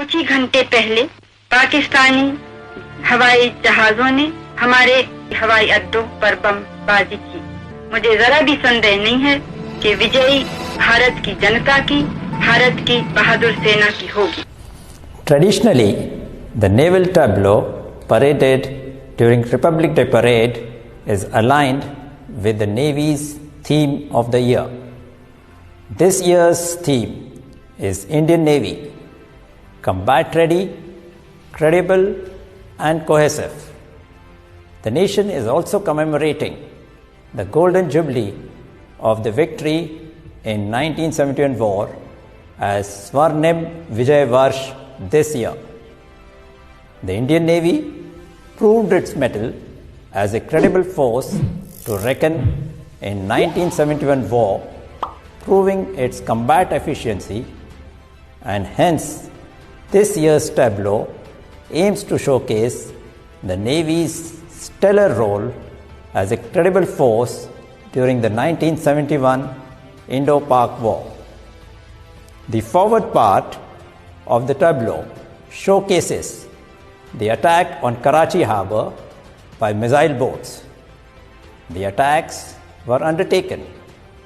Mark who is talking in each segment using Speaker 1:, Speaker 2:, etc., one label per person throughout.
Speaker 1: कुछ ही घंटे पहले पाकिस्तानी हवाई जहाजों ने हमारे हवाई अड्डों पर बमबाजी की। मुझे जरा भी संदेह नहीं है कि विजयी भारत की जनता की, भारत की बहादुर सेना की होगी।
Speaker 2: Traditionally, the naval tableau paraded during Republic Day parade is aligned with the Navy's theme of the year. This year's theme is Indian Navy, combat ready, credible and cohesive. The nation is also commemorating the golden jubilee of the victory in 1971 war as Swarnim Vijay Varsh this year. The Indian Navy proved its mettle as a credible force to reckon in 1971 war, proving its combat efficiency, and hence this year's tableau aims to showcase the Navy's stellar role as a credible force during the 1971 Indo-Pak War. The forward part of the tableau showcases the attack on Karachi harbour by missile boats. The attacks were undertaken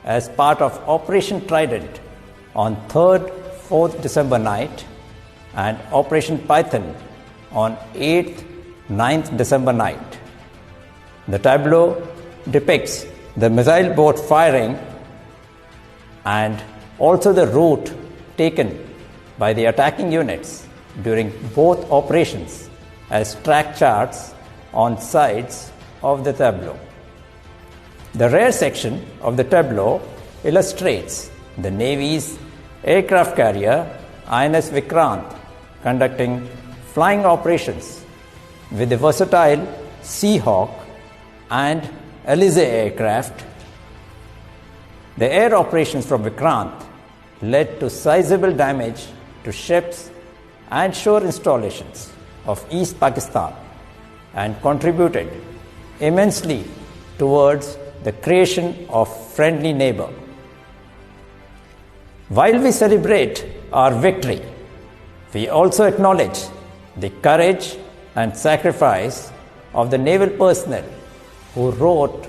Speaker 2: as part of Operation Trident on 3rd 4th December night and Operation Python on 8th 9th December night. The tableau depicts the missile boat firing and also the route taken by the attacking units during both operations as track charts on sides of the tableau. The rear section of the tableau illustrates the Navy's aircraft carrier INS Vikrant conducting flying operations with the versatile Seahawk and Alizé aircraft. The air operations from Vikrant led to sizable damage to ships and shore installations of East Pakistan and contributed immensely towards the creation of friendly neighbor. While we celebrate our victory, we also acknowledge the courage and sacrifice of the naval personnel who wrote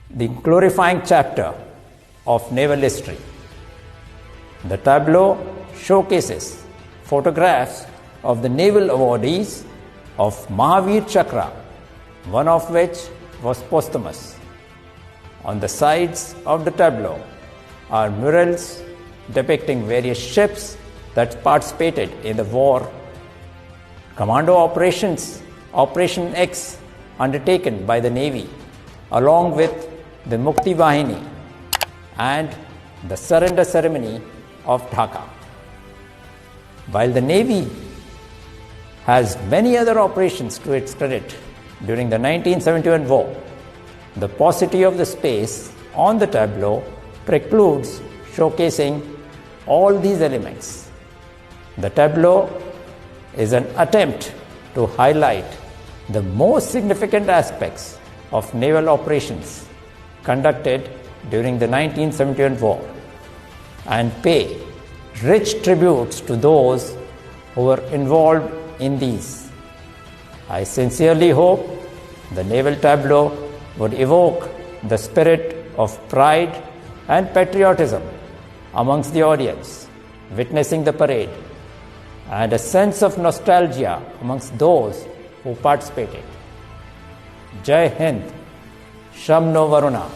Speaker 2: the glorifying chapter of naval history. The tableau showcases photographs of the naval awardees of Mahavir Chakra, one of which was posthumous. On the sides of the tableau are murals depicting various ships that participated in the war, commando operations, Operation X undertaken by the Navy, along with the Mukti Vahini and the surrender ceremony of Dhaka. While the Navy has many other operations to its credit during the 1971 war, the paucity of the space on the tableau precludes showcasing all these elements. The tableau is an attempt to highlight the most significant aspects of naval operations conducted during the 1971 war and pay rich tributes to those who were involved in these. I sincerely hope the naval tableau would evoke the spirit of pride and patriotism amongst the audience witnessing the parade and a sense of nostalgia amongst those who participated. Jai Hind, Sham No Varuna.